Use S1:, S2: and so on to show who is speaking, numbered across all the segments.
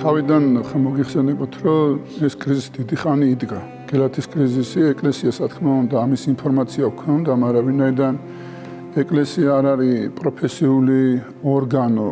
S1: თავიდან მოგიხსენებათ, რომ ეს კრიზისი დიდი ხანი იდგა. გელათის კრიზისი ეკლესიას, რა თქმა უნდა, ამის ინფორმაცია ჰქონდა, მაგრამ ვინაიდან ეკლესია არ არის პროფესიული ორგანო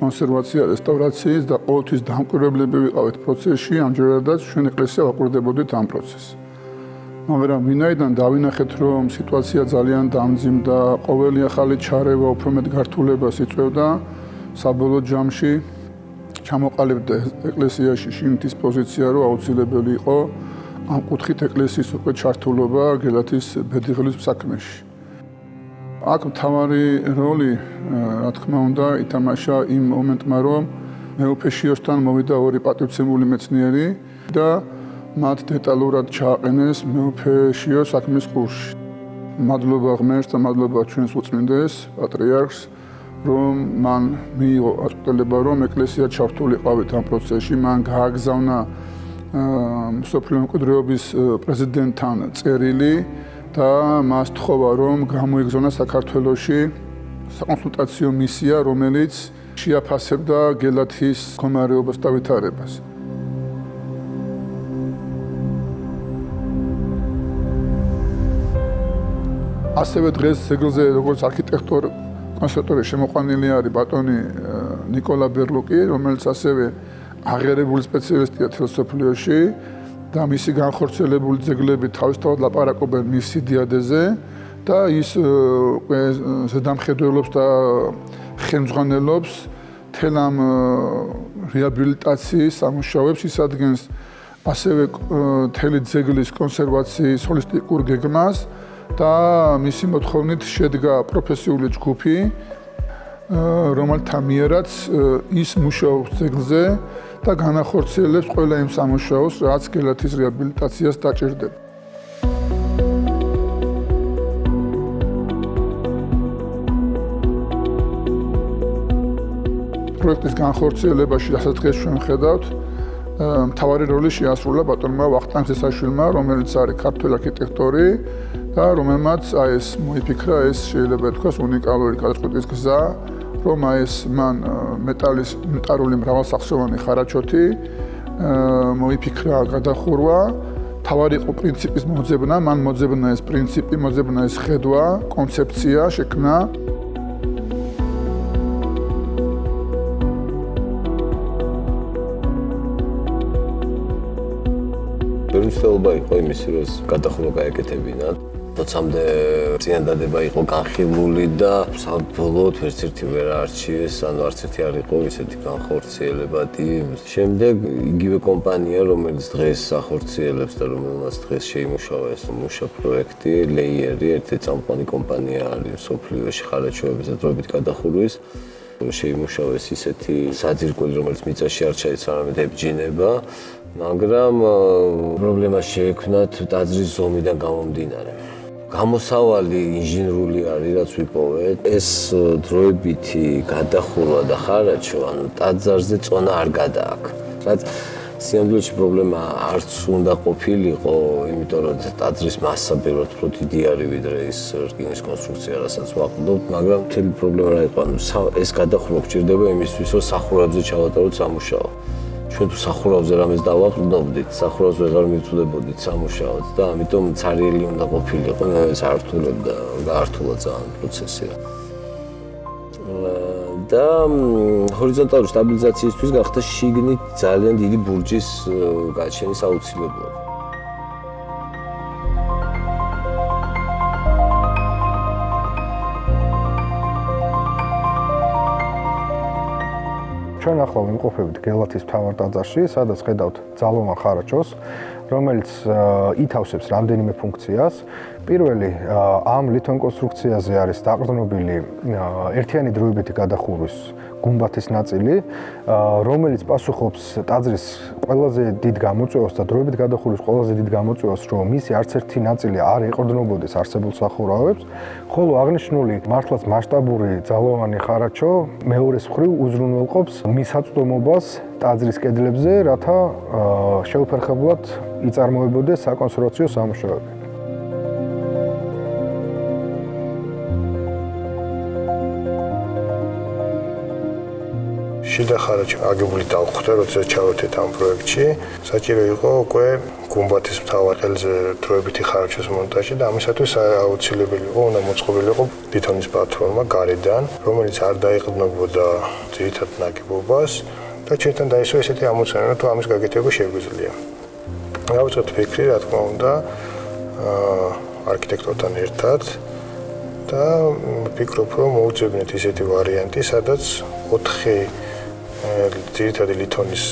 S1: კონსერვაცია რესტავრაციის და ყოველთვის დამკვირვებლები ვიყავით პროცესში, ამჯერადაც ჩვენ ეკლესია ვაკვირდებოდით ამ პროცესს. მაგრამ ვინაიდან დავინახეთ, რომ სიტუაცია ძალიან დამძიმდა, ყოველი ახალი ჩარევა უფრო მეტ გართულებას იწვევდა, საბოლოო ჯამში ჩამოყალიბდა ეკლესიაში შინეთის პოზიცია, რომ აუცილებელი იყო ამ კუთხით ეკლესიის უკვე ჩართულობა გელათის ბედიღლის საქმეში. აქ მთავარი როლი, რა თქმა უნდა, ითამაშა იმ მომენტმა, რომ მეუფე შიოსთან მოვიდა ორი პატივცემული მეცნიერი და მათ დეტალურად ჩააყენეს მეუფე შიოს საქმის კურსში. მადლობა ღმერთს და მადლობა ჩვენს უწმინდეს პატრიარქს, რომ მან მიიღო აწყვეტილება, რომ ეკლესია ჩართულიყავით ამ პროცესში, მან გააგზავნა მსოფლიო მემკვიდრეობის პრეზიდენტთან წერილი და მას თხოვა, რომ გამოეგზავნა საქართველოში საკონსულტაციო მისია, რომელიც შეაფასებდა გელათის მდგომარეობას და ვითარებას. ასევე დღეს ძეგლზე როგორც არქიტექტორი კონსერვატორი შემოყვანილი არის ბატონი ნიკოლა ბერლუკი, რომელიც ასევე აღიარებული სპეციალისტია თელსოფლიოში და მისი განხორციელებული ძეგლები თავისთავად ლაპარაკობენ მის სიდიადეზე და ის ზედამხედველობს და ხელმძღვანელობს მთელ ამ რეაბილიტაციის სამუშაოებს, ის ადგენს ასევე მთელი ძეგლის კონსერვაციის ჰოლისტიკურ გეგმას და მისი მოთხოვნით შედგა პროფესიული ჯგუფი, რომელთა მიერაც ის მუშაობს ძეგლზე და განახორციელებს ყველა იმ სამუშაოს, რაც გელათის რეაბილიტაციას დაჭირდება. პროექტის განხორციელებაში, რასაც დღეს ჩვენ ხედავთ, მთავარი როლი შეასრულა ბატონმა ვახტანგ ზესაშვილმა, რომელიც არის ქართველი არქიტექტორი და რომელმაც ეს მოიფიქრა, ეს შეიძლება ითქვას უნიკალური გადაწყვეტის გზა, რომ ეს მან მეტალის მტარული მრავალსახსოვანი ხარაჩოთი მოიფიქრა გადახურვა. თავარი იყო პრინციპის მოძებნა, მან მოძებნა ეს პრინციპი, მოძებნა ეს ხედვა, კონცეფცია შექმნა.
S2: მცდელობა იყო იმისი, რომ გადახურვა გაეკეთებინათ. როცამდე წინადადება იყო განხილული და საბოლოოდ ვერცერთი ვერ არჩიეს, ანუ არც ერთი არ იყო ისეთი განხორციელებადი. შემდეგ იგივე კომპანია, რომელიც დღეს ახორციელებს და რომელმაც დღეს შეიმუშავა ეს მუშა პროექტი, ლეიერი, ერთი წამყვანი კომპანია არის მსოფლიოში ხარაჩოების და დროებით გადახურვის. შეიმუშავეს ისეთი საძირკველი, რომელიც მიწაში არ ჩაეცა, არამედ ებჯინება. მაგრამ პრობლემა შეექმნათ ტაძრის ზომიდან გამომდინარე. გამოსავალი ინჟინერული არის, რაც ვიპოვეთ. ეს დროებითი გადახურვა და ხარაჩო, ანუ ტაძარზე წონა არ გადააქვს. რაც სიამოვნებაში პრობლემა არც უნდა ყოფილიყო, იმიტომ რომ ტაძრის მასა ბევრად უფრო დიდი არის, ვიდრე ის რკინის კონსტრუქცია, რასაც ვაყრდობთ, მაგრამ მთელი პრობლემა რა იყო, ანუ ეს გადახურვა გჭირდება იმისთვის, რომ სახურავზე ჩავატაროთ სამუშაო. ჩვენ თუ სახურავზე რამეს დავაყრდნობდით, სახურავს ვეღარ მივწვდებოდით სამუშაოდ და ამიტომ ცარიელი უნდა ყოფილიყო, ეს ართულებდა, გაართულა ძალიან პროცესი. და ჰორიზონტალური სტაბილიზაციისთვის გახდა შიგნით ძალიან დიდი ბურჯის გაჩენის აუცილებლობა.
S3: ჩვენ ახლა ვიმყოფებით გელათის მთავარ ტაძარში, სადაც ხედავთ ძალოვან ხარაჩოს, რომელიც ითავსებს რამდენიმე ფუნქციას. პირველი, ამ ლითონკონსტრუქციაზე არის დაყრდნობილი ერთიანი დროებითი გადახურვის გუმბათის ნაწილი, რომელიც პასუხობს ტაძრის ყველაზე დიდ გამოწვევას და დროებით გადახურვის ყველაზე დიდ გამოწვევას, რომ მისი არც ერთი ნაწილი არ ეყრდნობოდეს არსებულ სახურავებს, ხოლო აღნიშნული მართლაც მასშტაბური ძალოვანი ხარაჩო მეორეს მხრივ უზრუნველყოფს მის აწვდომობას ტაძრის კედლებზე, რათა შეუფერხებლად იწარმოებოდეს საკონსერვაციო სამუშაოები. შიდა ხარაჯი აგებული დავხვდა, როდესაც ჩავერთეთ ამ პროექტში. საჭირო იყო უკვე გუმბათის მთავარ ყელზე დროებითი ხარჯის მონტაჟი და ამისათვის აუცილებელი იყო, უნდა მოწყობილიყო ლითონის პლატფორმა გარედან, რომელიც არ დაეყრდნობოდა ძირითად ნაგებობას და ჩვენთან დაისვა ესეთი ამოცანა, თუ ამის გაკეთება შეგვიძლია. დავიწყეთ ფიქრი, რა თქმა უნდა, არქიტექტორთან ერთად და ვფიქრობ, რომ მოვუძებნეთ ისეთი ვარიანტი, სადაც 4 ძირითადი ლითონის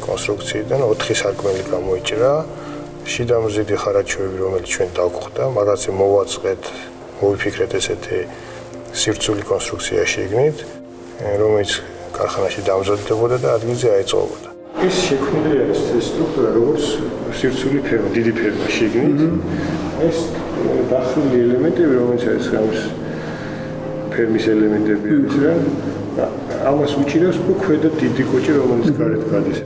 S3: კონსტრუქციიდან 4 სარკმელი გამოიჭრა, შიდა მზიდი ხარაჩოები, რომელიც ჩვენ დავგვხდა, მაგაზე მოვაწყეთ, მოვიფიქრეთ ესეთი სირცული კონსტრუქცია შეგნით, რომელიც ქარხანაში დამზადდებოდა და ადგილზე აეწყობოდა. ეს შექმნილი არის სტრუქტურა, როგორც სირცული ფერმა, დიდი ფერმა შეგნით. ეს დახსნილი ელემენტები, რომელიც არის ხამს ფერმის ელემენტები არის რა. ამას უჭირავს უფრო ქვედა დიდი კოჭი, რომელიც გარეთ გადის.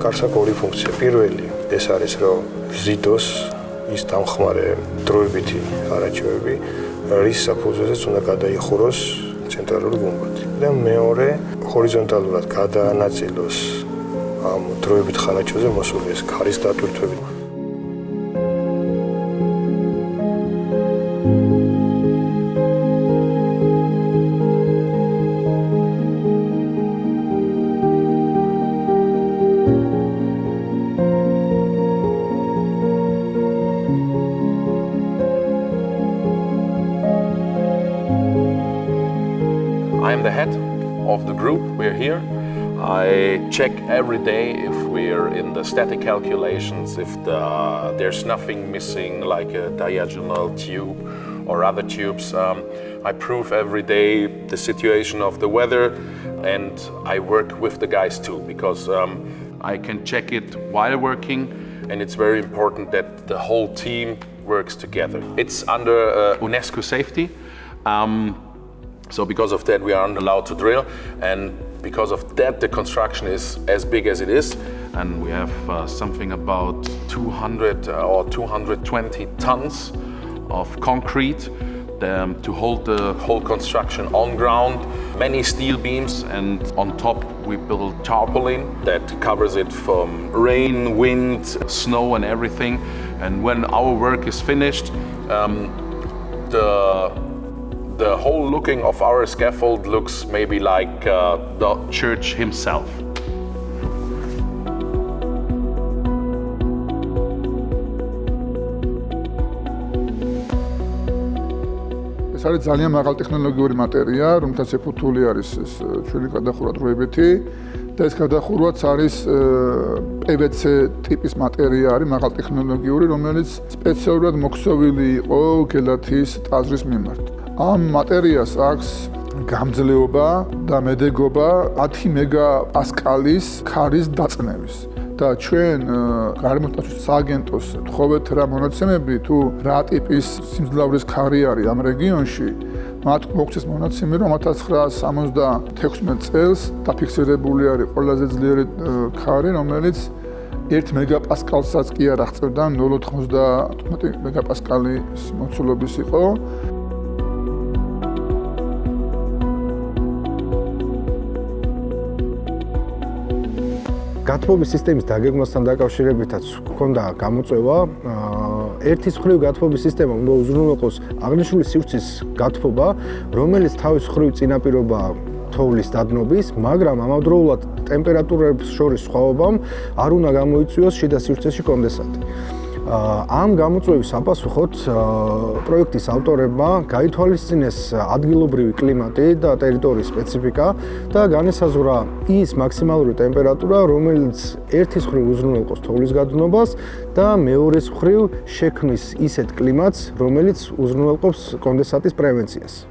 S3: კარსაკ ორი ფუნქცია. პირველი ეს არის, რომ ზიდოს ის დამხმარე დროებითი ხარაჩოები, რის საფუძველზეც უნდა გადაიხუროს ცენტრალური გუმბათი. და მეორე, ჰორიზონტალურად გადაანაწილოს ამ დროებით ხარაჩოზე მოსული ეს ქარის დატვირთვები.
S4: I am the head of the group. We're here. I check every day if we're in the static calculations, if there's nothing missing like a diagonal tube or other tubes. I prove every day the situation of the weather, and I work with the guys too because I can check it while working, and it's very important that the whole team works together. It's under UNESCO safety. So because of that, we aren't allowed to drill, and because of that, the construction is as big as it is, and we have something about 200 or 220 tons of concrete to hold the whole construction on ground, many steel beams, and on top we build tarpaulin that covers it from rain, wind, snow, and everything. And when our work is finished, the whole looking of our scaffold looks maybe like the church himself.
S1: ეს არის ძალიან მაღალ ტექნოლოგიური მატერია, რომელთაც ეფუთული არის ეს ჩვენი გადახურვა დროებითი და ეს გადახურვაც არის PVC ტიპის მატერია, არის მაღალ ტექნოლოგიური, რომელიც სპეციალურად მოქსოვილი იყო გელათის ტაძრის მიმართ. ამ მატერიას აქვს გამძლეობა და მედეგობა 10 მეგაპასკალის ქარის დაწნევის. და ჩვენ გარემოსტაციის სააგენტოს თხოვეთ რა მონაცემები თუ რა ტიპის სიმძლავრის ქარი არის ამ რეგიონში, მათ მოგცეს მონაცემი, რომ 1976 წელს დაფიქსირებული არის ყველაზე ძლიერი ქარი, რომელიც 1 მეგაპასკალსაც კი არ აღწევდა, 0.90 მეგაპასკალის მოცულობის იყო.
S3: გათბობის სისტემის დაგეგმასთან დაკავშირებითაც ჰქონდა გამოწვევა. ერთის მხრივ გათბობის სისტემა უნდა უზრუნველყოს აღნიშნული სივრცის გათბობა, რომელიც თავის მხრივ წინაპირობაა თოვლის დადნობის, მაგრამ ამავდროულად ტემპერატურების შორის სხვაობამ არ უნდა გამოიწვიოს შიდა სივრცეში კონდენსატი. ამ გამოწვევის საპასუხოდ პროექტის ავტორებმა გაითვალისწინეს ადგილობრივი კლიმატი და ტერიტორიის სპეციფიკა და განესაზღვრა ის მაქსიმალური ტემპერატურა, რომელიც ერთის მხრივ უზრუნველყოს თოვლის გადნობას და მეორეს მხრივ შექმნის ისეთ კლიმატს, რომელიც უზრუნველყოფს კონდენსატის პრევენციას.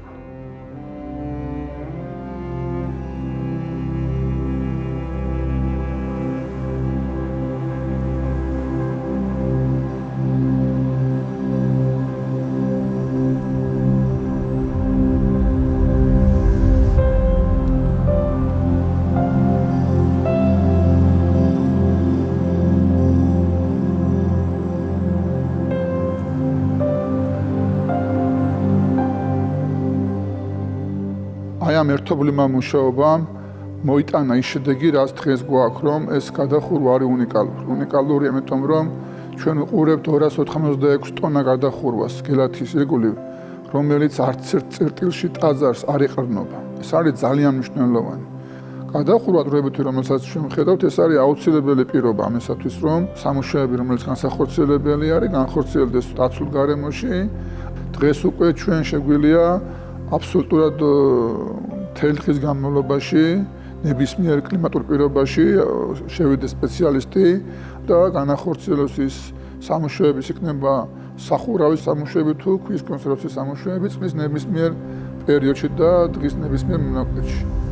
S1: აი ამ ერთობლივმა მუშაობამ მოიტანა ის შედეგი, რაც დღეს გვაქვს, რომ ეს გადახურვა არის უნიკალური. უნიკალური, იმიტომ რომ ჩვენ ვყურებთ 286 ტონა გადახურვას გელათის ირგვლივ, რომელიც არც ერთ წერტილში ტაძარს არ ეყრდნობა. ეს არის ძალიან მნიშვნელოვანი. გადახურვა დროებითი, რომელსაც ჩვენ ვხედავთ, ეს არის აუცილებელი პირობა ამისათვის, რომ სამუშაოები, რომელიც განსახორციელებელი არის, განხორციელდეს დაცულ გარემოში. დღეს უკვე ჩვენ შეგვიძლია აბსოლუტურად მთელი ხის განმავლობაში ნებისმიერ კლიმატურ პირობაში შევიდეს სპეციალისტი და განახორციელოს ის სამუშაოების იქნება სახურავის სამუშაოები თუ ქვის კონსტრუქციის სამუშაოები წყლის ნებისმიერ პერიოდში და დღის ნებისმიერ მონაკვეთში.